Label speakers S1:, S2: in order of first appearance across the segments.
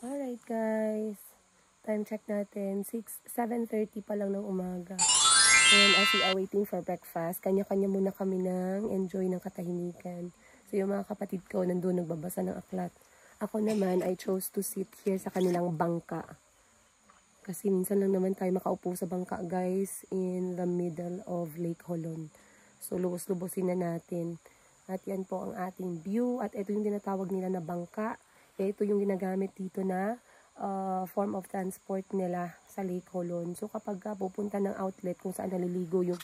S1: Alright guys, time check natin, 7:30 pa lang ng umaga. And as we are waiting for breakfast, kanya-kanya muna kami ng enjoy ng katahimikan. So yung mga kapatid ko nandun nagbabasa ng aklat. Ako naman, I chose to sit here sa kanilang bangka. Kasi minsan lang naman tayo makaupo sa bangka guys, in the middle of Lake Holon. So lubos-lubosin na natin. At yan po ang ating view. At ito yung tinatawag nila na bangka. Ito yung ginagamit dito na form of transport nila sa Lake Holon. So kapag pupunta ng outlet kung saan naliligo yung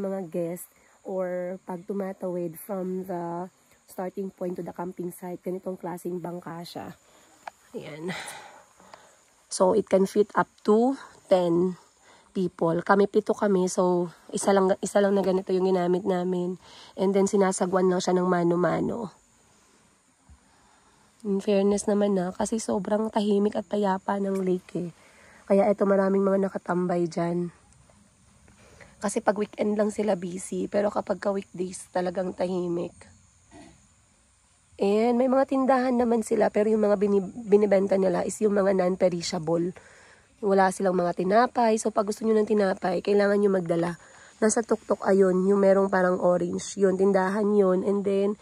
S1: mga guest, or pag tumatawid from the starting point to the camping site, ganitong klaseng bangka siya. Ayan. So it can fit up to 10 people. Kami 7 kami, so isa lang na ganito yung ginamit namin. And then sinasagwan lang siya ng mano-mano. In fairness naman kasi sobrang tahimik at payapa ng lake eh. Kaya ito maraming mga nakatambay dyan. Kasi pag weekend lang sila busy, pero kapag ka weekdays talagang tahimik. And may mga tindahan naman sila, pero yung mga binibenta nila is yung mga non-perishable. Wala silang mga tinapay, so pag gusto nyo ng tinapay, kailangan nyo magdala. Nasa tuktok ayun, yung merong parang orange, yun, tindahan yun. And then,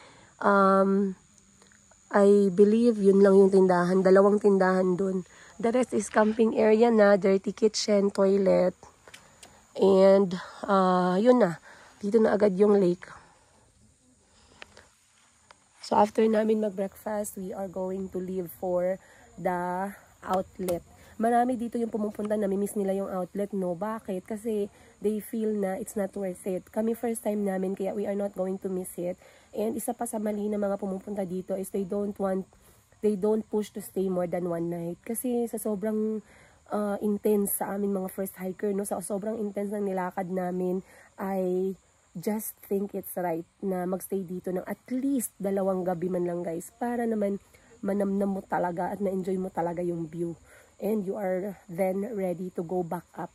S1: I believe yun lang yung tindahan, 2 tindahan dun. The rest is camping area na, dirty kitchen, toilet. And, yun na, dito na agad yung lake. So after namin mag-breakfast, we are going to leave for the outlet. Marami dito yung pumupunta, namimiss nila yung outlet, no? Bakit? Kasi they feel na it's not worth it. Kami first time namin, kaya we are not going to miss it. And isa pa sa mali na mga pumupunta dito is they don't push to stay more than 1 night. Kasi sa sobrang intense sa amin mga first hiker, no? Sa sobrang intense ng nilakad namin, I just think it's right na magstay dito ng at least 2 gabi man lang guys, para naman manamnam mo talaga at na-enjoy mo talaga yung view. And you are then ready to go back up.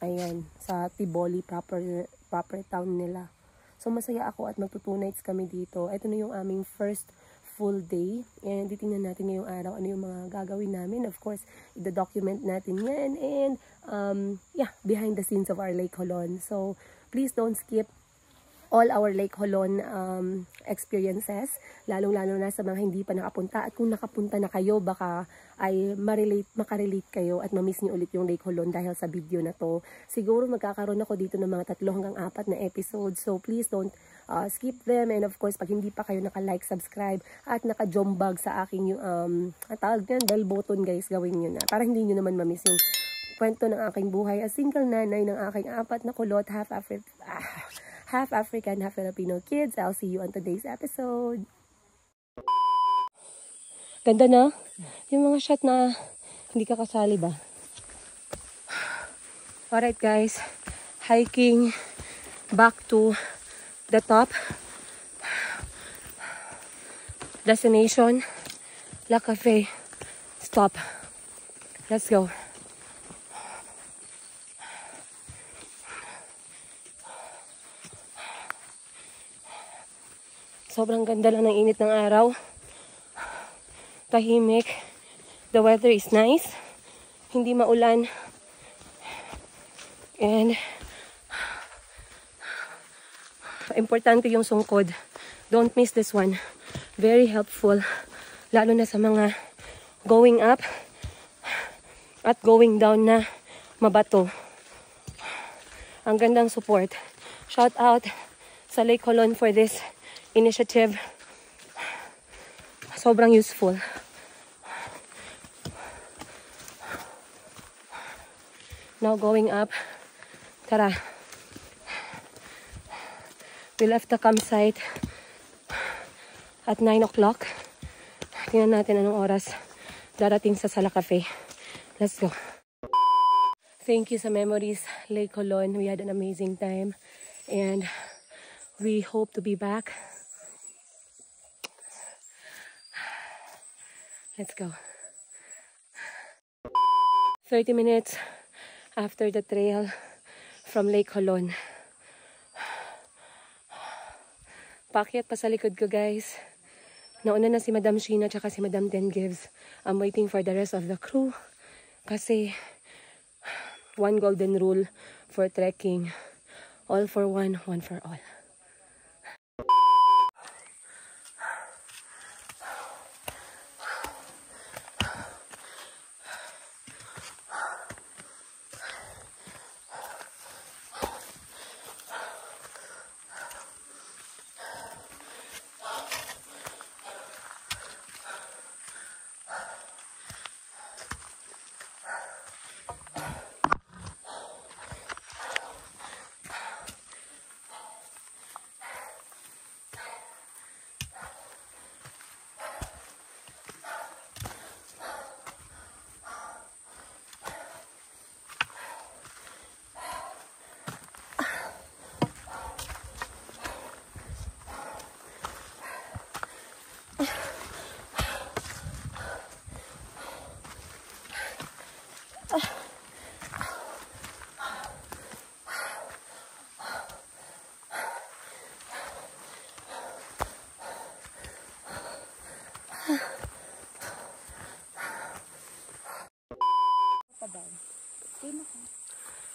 S1: Ayan, sa Tiboli proper town nila. So masaya ako at magto 2 nights kami dito. Ito na yung aming first full day. And titingnan natin ngayong araw ano yung mga gagawin namin. Of course, i-document natin yan. And yeah, behind the scenes of our Lake Holon. So please don't skip all our Lake Holon experiences, lalong-lalo na sa mga hindi pa nakapunta. At kung nakapunta na kayo, baka ay makarelate kayo at mamiss niyo ulit yung Lake Holon dahil sa video na to. Siguro magkakaroon ako dito ng mga 3 hanggang 4 na episodes, so please don't skip them. And of course, pag hindi pa kayo naka-like, subscribe, at naka-jombag sa aking tawag yan, bell button guys, gawin nyo na para hindi nyo naman mamiss yung kwento ng aking buhay as single nanay ng aking 4 na kulot, half African, half Filipino kids. I'll see you on today's episode. Ganda na? Yung mga shot na hindi ka kasali ba? Alright guys, hiking back to the top. Destination, La Cafe. Stop. Let's go. Sobrang ganda lang ng init ng araw. Tahimik. The weather is nice. Hindi maulan. And importante yung sungkod. Don't miss this one. Very helpful. Lalo na sa mga going up at going down na mabato. Ang gandang support. Shout out sa Lake Holon for this initiative. Sobrang useful. Now going up. Tara. We left the campsite at 9 o'clock. Tingnan natin anong oras darating sa Sala Cafe. Let's go. Thank you sa Memories Lake Holon. We had an amazing time. And we hope to be back. Let's go. 30 minutes after the trail from Lake Holon. Paakyat pa sa likod ko guys. Nauna na si Madam Sheena tsaka si Madam Ten Gives. I'm waiting for the rest of the crew. Kasi, one golden rule for trekking. All for one, one for all.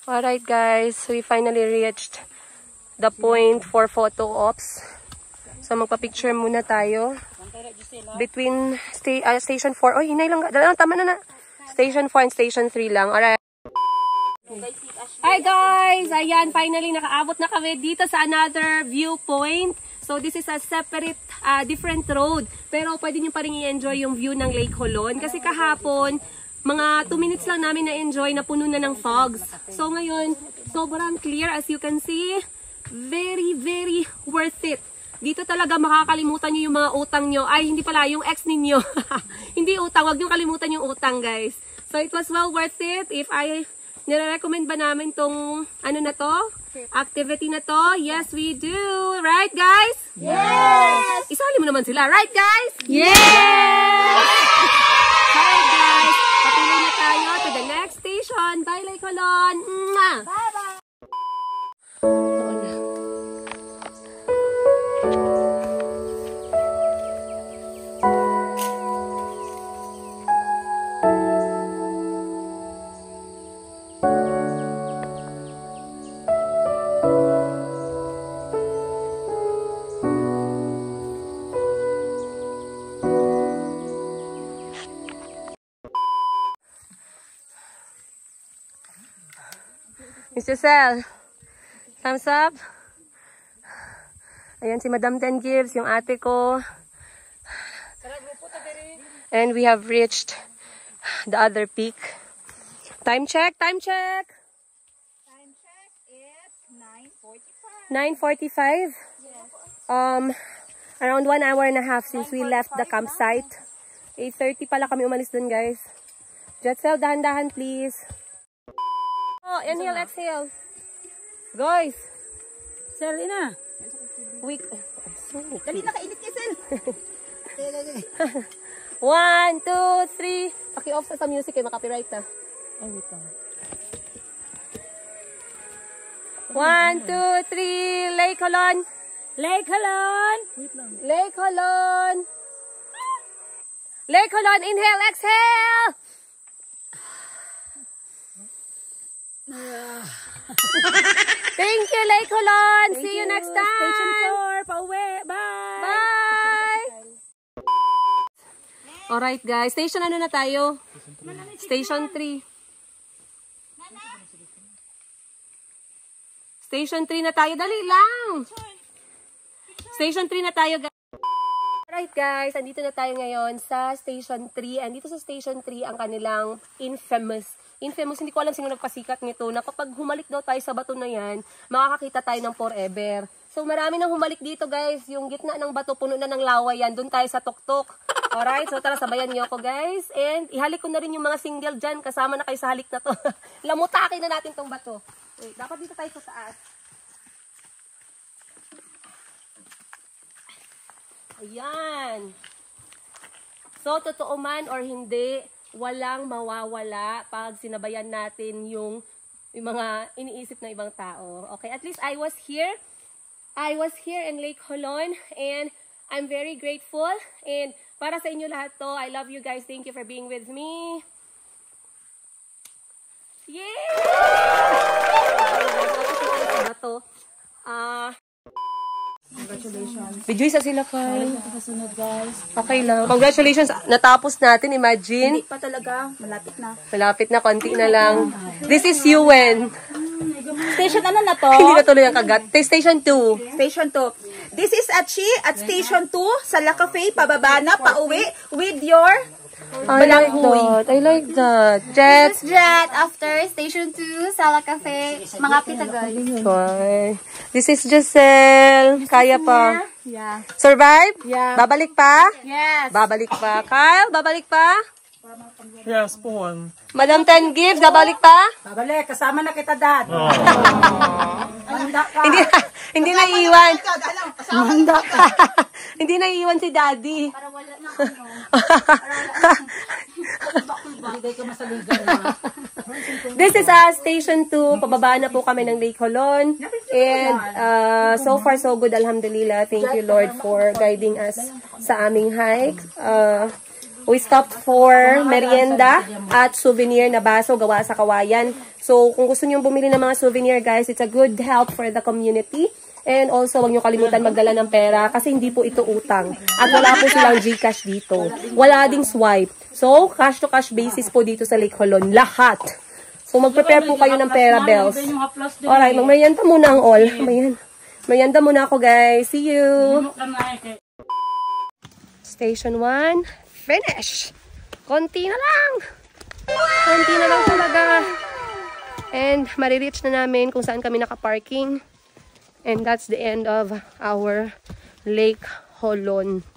S1: Alright guys, we finally reached the point for photo ops. So magpa-picture muna tayo. Between station 4. Oh, hinay lang. Tama na. Station 4 and station 3 lang. Alright. Hi guys! Ayan, finally nakaabot na kami dito sa another viewpoint. So this is a separate, different road. Pero pwede nyo pa rin i-enjoy yung view ng Lake Holon. Kasi kahapon, mga 2 minutes lang namin na-enjoy na puno na ng fogs. So ngayon, sobrang clear as you can see. Very, very worth it. Dito talaga makakalimutan nyo yung mga utang nyo. Ay, hindi pala, yung ex ninyo. Hindi utang, wag nyo kalimutan yung utang guys. So it was well worth it. If nire-recommend ba namin tong ano na to? Activity na to? Yes, we do. Right guys?
S2: Yes!
S1: Isali mo naman sila. Right guys?
S2: Yes!
S1: Alright guys, patuloy na tayo to the next station. Bye, Lake Holon!
S2: Bye-bye!
S1: Mr. Sel, thumbs up. Ayan si Madam Ten Gives, yung ate ko. And we have reached the other peak. Time check, time check.
S2: Time check is 9:45.
S1: 9:45. Around 1 hour and a half since we left the campsite. 8:30 pala kami umalis dun guys. Jetsel, dahan-dahan please. Oh, inhale, exhale. Guys.
S2: Sir, ina.
S1: Week.
S2: Dali na, kainit ka, Sir.
S1: 1, 2, 3. Paki-off sa music eh, makapiright na.
S2: Ay, wait lang.
S1: 1, 2, 3. Lake Holon.
S2: Lake Holon. Wait lang.
S1: Lake Holon. Lake Holon, inhale, exhale. Thank you, Lake Holon. See you next time.
S2: Station 4, pauwi. Bye.
S1: Bye. Alright guys, station ano na tayo? Station 3. Station 3 na tayo. Dali lang. Station 3 na tayo guys. Alright guys, andito na tayo ngayon sa Station 3. And dito sa Station 3 ang kanilang infamous, hindi ko alam sino nagpasikat nito, na kapag humalik daw tayo sa bato na yan, makakakita tayo ng forever. So marami nang humalik dito guys, yung gitna ng bato, puno na ng laway yan, doon tayo sa tuktok. Alright, so tara sabayan niyo ako guys. And ihalik ko na rin yung mga single dyan, kasama na kayo sa halik na to. Lamutakin na natin tong bato. Wait, dapat dito tayo sa taas. Ayan. So, totoo man or hindi, walang mawawala pag sinabayan natin yung mga iniisip ng ibang tao. Okay, at least I was here in Lake Holon and I'm very grateful. And para sa inyo lahat to, I love you guys. Thank you for being with me. Yay! Congratulations. Bijoy sa sila kay.
S2: Kasunod guys.
S1: Okay lang. Congratulations. Natapos natin, imagine.
S2: Hindi pa talaga. Malapit na.
S1: Malapit na, konti na lang. This is Yuen.
S2: Station ano na to?
S1: Hindi na tuloy ang kagat. Station 2.
S2: Station 2. This is Achi at Station 2 sa La Cafe, pababa na, pauwi with your
S1: I like that. I like that. Jet.
S3: This is Jet after Station 2, Sala Cafe, mga pitagay.
S1: Bye. This is Giselle. Kaya pa.
S3: Yeah.
S1: Survive?
S3: Yeah.
S1: Babalik pa?
S3: Yes.
S1: Babalik pa. Kyle, babalik pa?
S4: Yes, po.
S1: Madam Ten Gibbs, babalik pa?
S2: Babalik, kasama na kita, Dad.
S1: Hindi, hindi na iiwan. Hindi na iiwan si Daddy.
S3: Para wala na
S1: This is Station 2. Pababa na po kami ng Lake Holon. And so far so good, alhamdulillah. Thank you Lord for guiding us sa aming hike. We stopped for merienda at souvenir na baso gawa sa kawayan. So kung gusto niyo bumili ng mga souvenir guys, it's a good help for the community. And also, huwag nyo kalimutan magdala ng pera kasi hindi po ito utang. At wala po silang GCash dito. Wala ding swipe. So, cash to cash basis po dito sa Lake Holon. Lahat. So, mag-prepare po kayo ng pera, bells. Alright, magmerienda muna ang all. Merienda muna ako, guys. See you! Station 1. Finish! Konti na lang! Konti na lang talaga. And, marireach na namin kung saan kami nakaparking. And that's the end of our Lake Holon.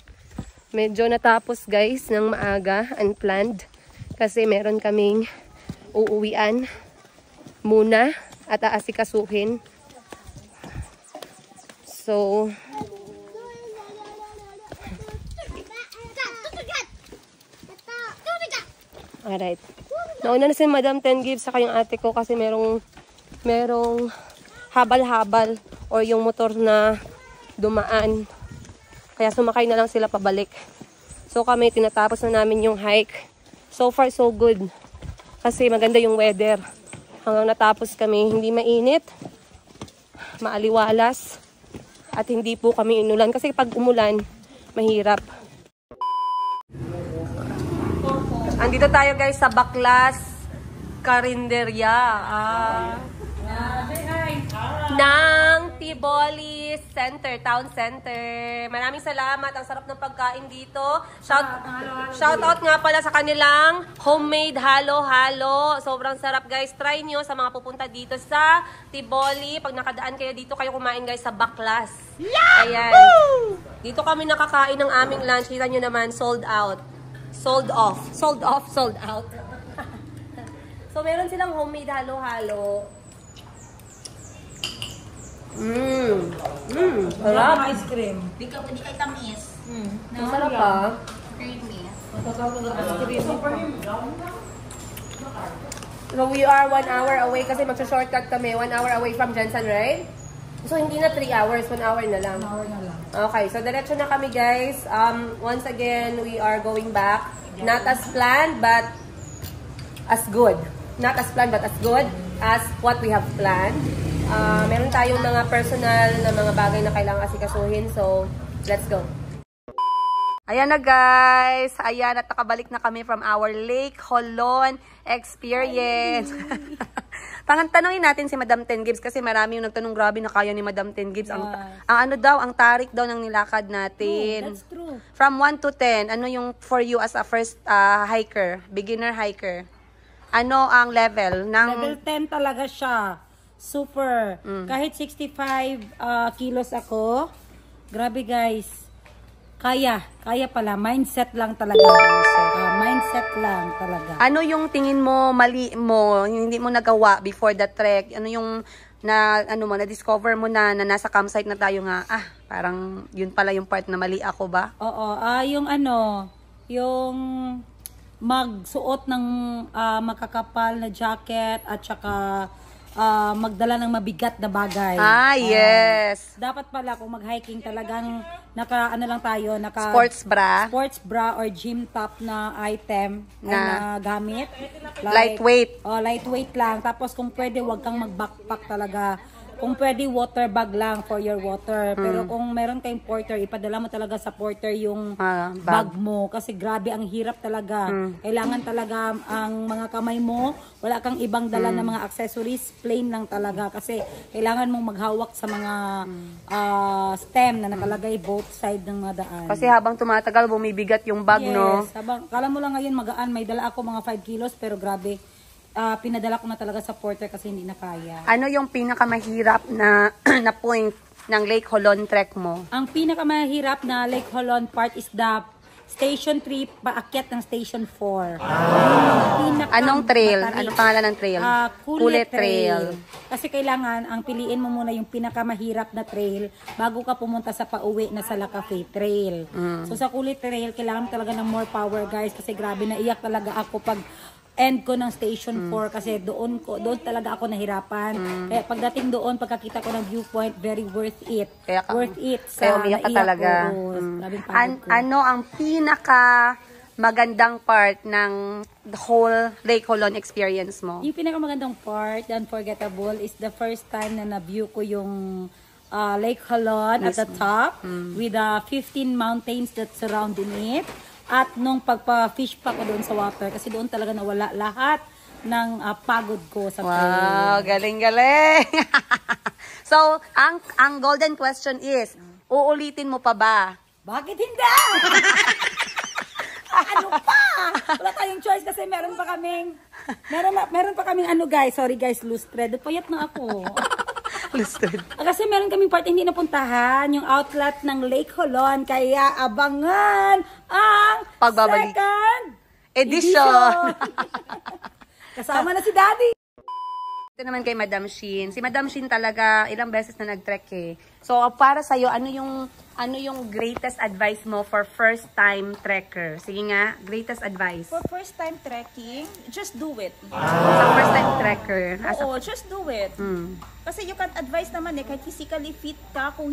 S1: Medyo natapos guys ng maaga, unplanned. Kasi meron kaming uuwian muna at aasikasuhin. So, alright. Nauna na si Madam Ten Gibbs saka yung ate ko kasi merong habal-habal or yung motor na dumaan. Kaya sumakay na lang sila pabalik. So kami, tinatapos na namin yung hike. So far, so good. Kasi maganda yung weather. Hanggang natapos kami, hindi mainit, maaliwalas, at hindi po kami inulan. Kasi pag umulan, mahirap. Andito tayo guys sa Baklas Karinderya. Ng Tiboli Center, Town Center. Maraming salamat. Ang sarap ng pagkain dito. Shout out nga pala sa kanilang homemade halo-halo. Sobrang sarap guys. Try nyo sa mga pupunta dito sa Tiboli. Pag nakadaan kayo dito, kayo kumain guys sa Baklas. Ayan. Dito kami nakakain ng aming lunch. Kita nyo naman, sold out. Sold off. Sold off, sold out. So meron silang homemade halo-halo. Sarap.
S2: Ice cream.
S3: Di ka pwede kay tamis.
S1: Masarap pa.
S3: Creamy.
S1: So we are 1 hour away kasi magsa-shortcut kami. 1 hour away from Jensen, right? So hindi na 3 hours, 1 hour na lang.
S2: 1 hour na lang.
S1: Okay, so diretso na kami guys. Once again, we are going back. Not as planned, but as good. Not as planned, but as good as what we have planned. Meron tayong mga personal na mga bagay na kailangan asikasuhin. So, let's go. Ayan na guys. Ayan at nakabalik na kami from our Lake Holon experience. Tanungin natin si Madam Ten Gibbs kasi marami yung nagtanong grabe na kaya ni Madam Ten Gibbs. Ang ano daw, ang tarik daw ng nilakad natin.
S2: That's true.
S1: From 1 to 10, ano yung for you as a first hiker, beginner hiker? Ano ang level?
S2: Level 10 talaga siya. Super. Kahit 65 kilos ako, grabe guys. Kaya pala. Mindset lang talaga. Mindset lang talaga.
S1: Ano yung tingin mo, mali mo, hindi mo nagawa before the trek? Ano yung na-discover mo na nasa campsite na tayo nga, parang yun pala yung part na mali ako ba?
S2: Oo. Yung magsuot ng makakapal na jacket at saka
S5: magdala ng mabigat na bagay.
S2: Yes.
S5: Dapat pala kung mag-hiking talagang ano lang tayo,
S2: Sports bra
S5: or gym top na item
S2: na
S5: gamit.
S2: lightweight.
S5: Lightweight lang. Tapos kung pwede, wag kang mag-backpack talaga. Kung pwede, water bag lang for your water. Pero kung meron kayong porter, ipadala mo talaga sa porter yung bag mo. Kasi grabe, ang hirap talaga. Kailangan talaga ang mga kamay mo, wala kang ibang dala na mga accessories, plain lang talaga. Kasi kailangan mong maghawak sa mga stem na nakalagay both side ng mga daan.
S2: Kasi habang tumatagal, bumibigat yung bag, no?
S5: Kala mo lang ngayon magaan, may dala ako mga 5 kilos, pero grabe. Pinadala ko na talaga sa porter kasi hindi na kaya.
S2: Ano yung pinakamahirap na na point ng Lake Holon trek mo?
S5: Ang pinakamahirap na Lake Holon part is the Station 3 paakyat ng Station 4.
S2: Anong trail? Anong pangalan ng trail?
S5: Kulit Trail. Kasi kailangan, ang piliin mo muna yung pinakamahirap na trail bago ka pumunta sa pauwi na Salakafay Trail. So sa Kulit Trail, kailangan talaga ng more power guys kasi grabe, naiyak talaga ako pag end ko ng Station 4 kasi doon talaga ako nahirapan. Kaya pagdating doon, pagkakita ko ng viewpoint, very worth it. Worth it.
S2: Kaya umiyak ka talaga. Ano ang pinaka magandang part ng the whole Lake Holon experience mo?
S5: Yung pinakamagandang part, unforgettable, is the first time na na-view ko yung Lake Holon at the top with the 15 mountains that surrounding it. At nung pagpa-fish pa ko doon sa water, kasi doon talaga nawala lahat ng pagod ko sa trail.
S2: Wow, galing-galing! So, ang golden question is, uulitin mo pa ba?
S5: Bakit hindi? Ano pa? Wala tayong choice kasi meron pa kaming guys, sorry guys, loose thread. Payat na ako.
S2: Listed.
S5: Kasi meron kaming part hindi napuntahan, yung outlet ng Lake Holon, kaya abangan ang
S2: pagbabalik.
S5: Second
S2: edition.
S5: Kasama na si Daddy.
S2: Ito naman kay Madam Shin. Si Madam Shin talaga ilang beses na nag-trek eh. So para sa iyo, ano yung greatest advice mo for first time trekker? Sige nga, greatest advice.
S6: For first time trekking, just do it.
S2: Sa first time trekker.
S6: Oo, just do it. Kasi you can't advise naman kahit physically fit ka, kung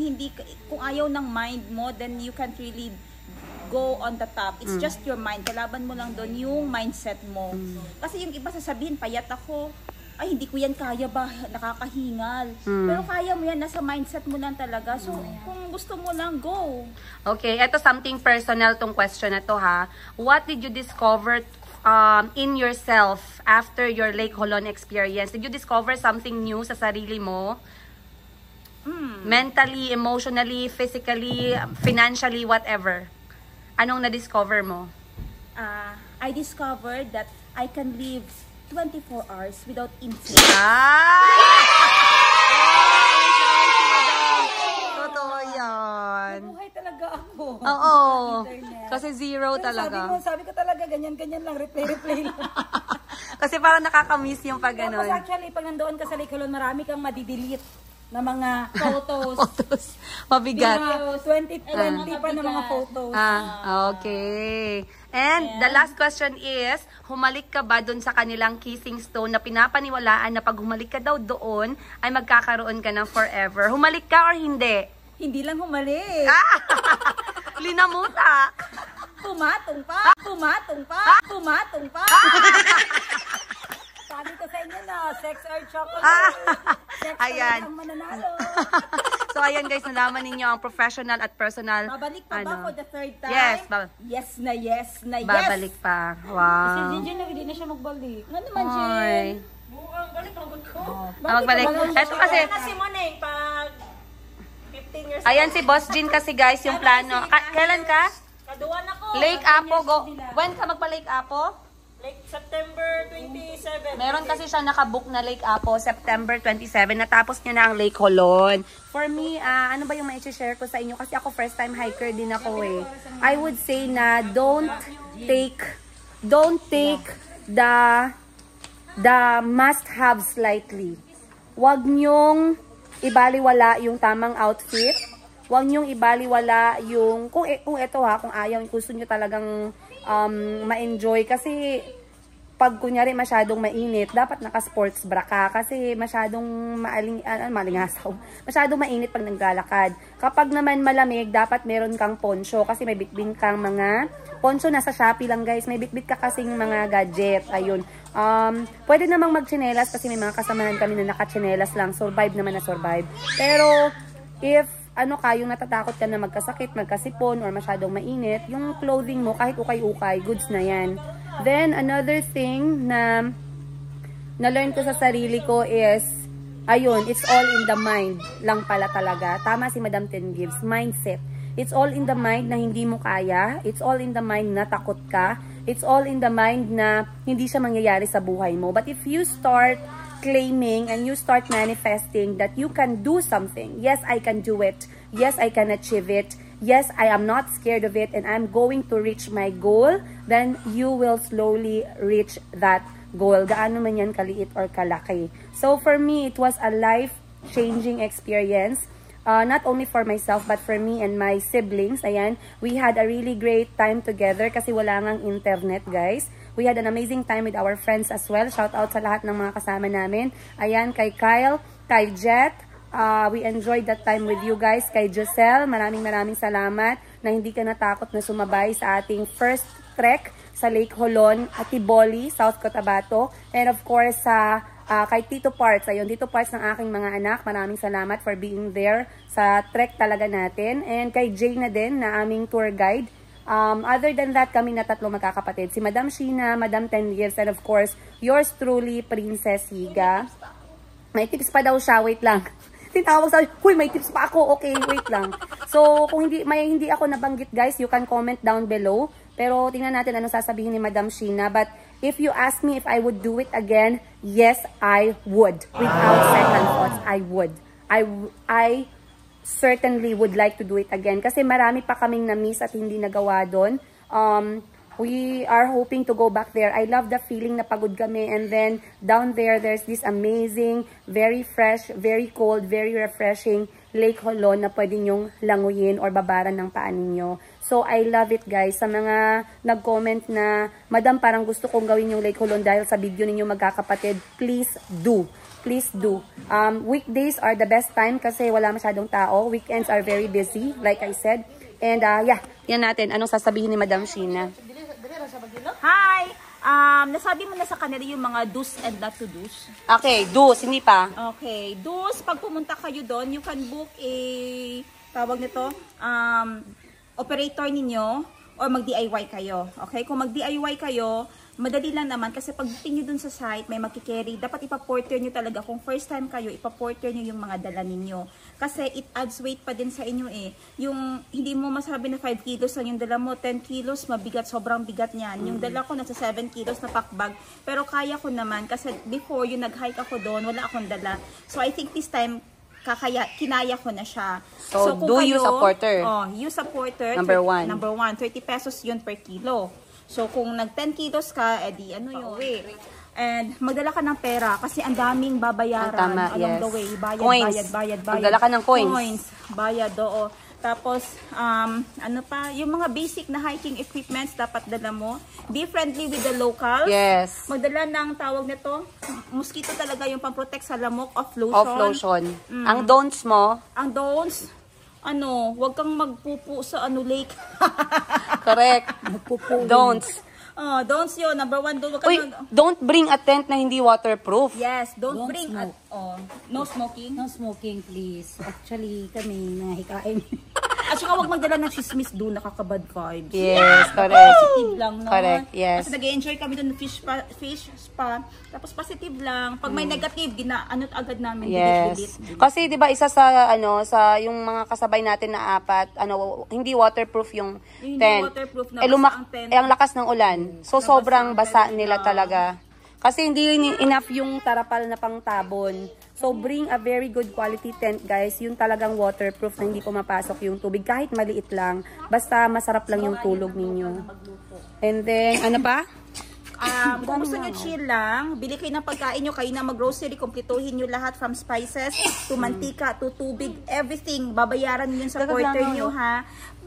S6: ayaw ng mind mo, then you can't really go on the top. It's just your mind. Kalaban mo lang doon yung mindset mo. Kasi yung iba sasabihin, payat ako. Ay, hindi ko yan kaya ba? Nakakahingal. Pero kaya mo yan. Nasa mindset mo lang talaga. So, kung gusto mo lang, go.
S2: Okay, ito something personal tong question na to ha. What did you discover in yourself after your Lake Holon experience? Did you discover something new sa sarili mo? Mentally, emotionally, physically, financially, whatever. Anong na-discover mo?
S6: I discovered that I can live 24 hours without internet.
S2: Totoo yan.
S5: Buhay talaga ako.
S2: Oo. Kasi zero talaga.
S5: Sabi ko talaga, ganyan-ganyan lang, replay lang.
S2: Kasi parang nakakamiss yung pag ganun.
S5: Tapos actually, pag nandoon ka sa Lake Holon, marami kang madidelete na mga photos.
S2: Mabigat.
S5: 20 pa na mga photos.
S2: Okay. And the last question is, humalik ka ba dun sa kanilang kissing stone na pinapaniwalaan na pag humalik ka daw doon, ay magkakaroon ka ng forever? Humalik ka or hindi?
S6: Hindi lang humalik.
S2: Linamuta.
S6: Pumatong pa.
S5: Sabi ko sa inyo na, sex or chocolate. Sex
S2: ayan.
S5: ang mananalo.
S2: So, ayan guys, nalaman ninyo ang professional at personal.
S6: Babalik pa ba for the third time?
S2: Yes.
S6: Yes na yes.
S2: Babalik pa.
S5: Si
S2: Wow.
S5: Jinjin na, hindi na siya magbalik.
S6: Ano naman,
S2: Oy.
S6: Jen?
S2: Magbalik. Ito kasi,
S6: Kasi mo na pag 15 years
S2: ayan si Boss Jean kasi guys, yung plano. Kailan ka?
S6: kaduan ako.
S2: Lake Apo. When ka magpa-Lake Apo?
S6: Like September 27.
S2: Meron kasi siya nakabook na Lake Apo, September 27. Natapos niya na ang Lake Holon. For me, ano ba yung mai-share ko sa inyo? Kasi ako first time hiker din ako eh. I would say na don't take the must-haves lightly. Huwag niyong ibaliwala yung tamang outfit. Huwag niyong ibaliwala yung, kung ito ha, kung ayaw, gusto niyo talagang ma-enjoy. Kasi pag kunyari masyadong mainit, dapat naka-sports bra ka kasi masyadong malingasaw. Masyadong mainit pag naglalakad. Kapag naman malamig, dapat meron kang poncho kasi may bitbit kang mga poncho, nasa Shopee lang guys. May bitbit ka kasing mga gadget. Ayun. Pwede namang magchinelas kasi may mga kasamahan kami na nakachinelas lang. Survive naman na survive. Pero if yung natatakot ka na magkasakit, magkasipon, or masyadong mainit, yung clothing mo, kahit ukay-ukay, goods na yan. Then, another thing na na-learn ko sa sarili ko is, ayun, it's all in the mind lang pala talaga. Tama si Madam Ten Gives, mindset. It's all in the mind na hindi mo kaya. It's all in the mind na takot ka. It's all in the mind na hindi siya mangyayari sa buhay mo. But if you start claiming and you start manifesting that you can do something. Yes, I can do it. Yes, I can achieve it. Yes, I am not scared of it and I'm going to reach my goal. Then you will slowly reach that goal. Gaano man yan kaliit or kalaki. So for me, it was a life-changing experience. Not only for myself but for me and my siblings. Ayan, we had a really great time together kasi wala ngang internet, guys. We had an amazing time with our friends as well. Shout out sa lahat ng mga kasama namin. Ayan, kay Kyle, kay Jet. We enjoyed that time with you guys. Kay Giselle, maraming salamat na hindi ka natakot na sumabay sa ating first trek sa Lake Holon, Atiboli, South Cotabato. And of course, kay Tito Parts. Ayun, Tito Parts ng aking mga anak. Maraming salamat for being there sa trek talaga natin. And kay Jay na din, na aming tour guide. Other than that, kami na tatlo magkakapatid. Si Madam Sheena, Madam Ten Gives, and of course, yours truly, Princess Higa. May tips pa daw siya. Wait lang. Tinawag sa huy, may tips pa ako. Okay, wait lang. So, kung hindi ako nabanggit, guys, you can comment down below. Pero, tingnan natin anong sasabihin ni Madam Sheena. But, if you ask me if I would do it again, yes, I would. Without second thoughts, I would. I certainly would like to do it again kasi marami pa kaming na-miss at hindi nagawa doon. We are hoping to go back there. I love the feeling na pagod kami, and then down there, there's this amazing, very fresh, very cold, very refreshing Lake Holon na pwede nyong languyin or babaran ng paa ninyo. So, I love it, guys. Sa mga nag-comment na, Madam, parang gusto kong gawin yung Lake Holon dahil sa video ninyo magkakapatid, please do. Please do. Weekdays are the best time kasi wala masyadong tao. Weekends are very busy, like I said. And yeah, yan natin. Anong sasabihin ni Madam Sheena?
S6: Hi! Nasabi mo na sa kanila yung mga do's and not to do's.
S2: Okay, do's, hindi pa.
S6: Okay, do's, pag pumunta kayo doon, you can book a, tawag nito, operator ninyo or mag-DIY kayo. Okay, kung mag-DIY kayo, madali lang naman kasi pagdating nyo dun sa site, may magkikerry. Dapat ipaporter nyo talaga. Kung first time kayo, ipaporter nyo yung mga dala ninyo. Kasi it adds weight pa din sa inyo eh. Yung hindi mo masabi na 5 kilos lang yung dala mo, 10 kilos, mabigat, sobrang bigat niyan. Yung dala ko nasa 7 kilos na packbag. Pero kaya ko naman kasi before yung nag-hike ako doon, wala akong dala. So I think this time, kinaya ko na siya.
S2: So do kayo, use a porter.
S6: Use a porter.
S2: Number 1.
S6: Number 1, 30 pesos yun per kilo. So, kung nag 10 kilos ka, edi ano yun. And magdala ka ng pera kasi ang daming babayaran along the way. Bayad.
S2: Magdala ka ng coins.
S6: Bayad, oo. Tapos, ano pa, yung mga basic na hiking equipments dapat dala mo. Be friendly with the locals.
S2: Yes.
S6: Magdala ng tawag nito, mosquito talaga yung pang-protect sa lamok of lotion.
S2: Of lotion. Ang don'ts mo?
S6: Ang don'ts, huwag kang magpupo sa lake.
S2: Correct. Don'ts.
S6: Don'ts yun. Number 1,
S2: don't bring a tent na hindi waterproof.
S6: Yes, don't bring no smoking.
S5: No smoking, please. Actually, kami nahikain.
S6: At saka huwag magdala ng chismis doon, nakaka-bad vibes.
S2: Yes, correct.
S6: Positive lang, no?
S2: Correct, yes.
S6: Kasi nag-enjoy kami doon ng fish spa. Tapos positive lang. Pag may negative, ginaanot agad namin.
S2: Yes.
S6: Delete.
S2: Kasi 'di ba isa sa sa yung mga kasabay natin na 4, hindi waterproof yung tent.
S6: Waterproof na
S2: ang tent. Ang lakas ng ulan. So sobrang basa nila talaga. Kasi hindi enough yung tarapal na pangtabon. So bring a very good quality tent, guys. Yung talagang waterproof na hindi pumapasok yung tubig kahit maliit lang. Basta masarap lang yung tulog ninyo. And then ano pa?
S6: Kung gusto nyo chill lang, bili kayo ng pagkain nyo, kayo na mag-grocery, kumpletuhin nyo lahat from spices to mantika to tubig, everything. Babayaran nyo yun sa porter nyo, ha?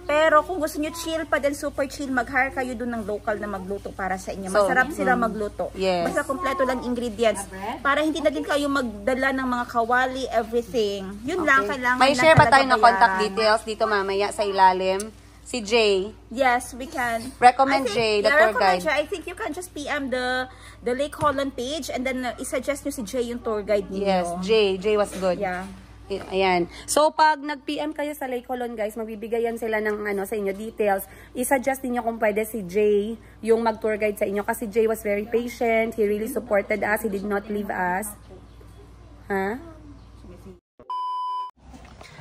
S6: Pero kung gusto nyo chill pa din, super chill, mag-hire kayo dun ng local na magluto para sa inyo. Masarap sila magluto.
S2: Yes.
S6: Basta kompleto lang ingredients. Para hindi na din kayo magdala ng mga kawali, everything. Yun lang, kailangan
S2: May
S6: na
S2: share ba
S6: talaga
S2: tayo na contact
S6: yan.
S2: details dito mamaya sa ilalim? Si Jay.
S6: Yes, we can.
S2: Recommend Jay, the tour
S6: recommend
S2: guide.
S6: Jay. I think you can just PM the Lake Holland page and then i-suggest nyo si Jay yung tour guide niyo.
S2: Yes, Jay. Jay was good.
S6: Yeah.
S2: Ayan. So, pag nag-PM kayo sa Lake Holland, guys, magbibigayan sila ng sa inyo details. I-suggest niyo kung pwede si Jay yung mag-tour guide sa inyo. Kasi Jay was very patient. He really supported us. He did not leave us.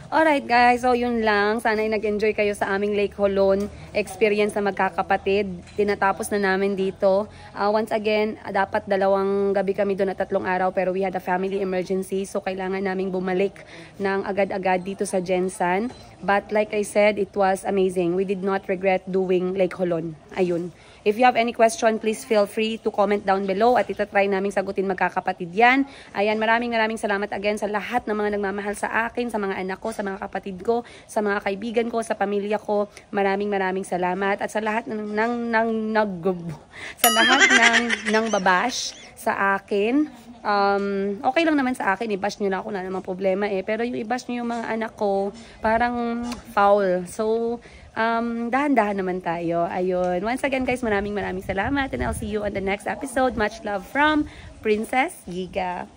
S2: Alright guys, so yun lang. Sana ay nag-enjoy kayo sa aming Lake Holon experience na magkakapatid. Tinatapos na namin dito. Once again, dapat 2 gabi kami doon at 3 araw pero we had a family emergency so kailangan naming bumalik ng agad-agad dito sa Gensan. But like I said, it was amazing. We did not regret doing Lake Holon. Ayun. If you have any question, please feel free to comment down below at itatry namin sagutin magkakapatid yan. Ayan, maraming salamat again sa lahat ng mga nagmamahal sa akin, sa mga anak ko, sa mga kapatid ko, sa mga kaibigan ko, sa pamilya ko. Maraming salamat at sa lahat ng babash sa akin. Okay lang naman sa akin, i-bash nyo lang ako, na namang problema pero yung i-bash nyo yung mga anak ko, parang foul. So, dahan-dahan naman tayo. Ayun. Once again guys, maraming salamat and I'll see you on the next episode. Much love from Princess Giga.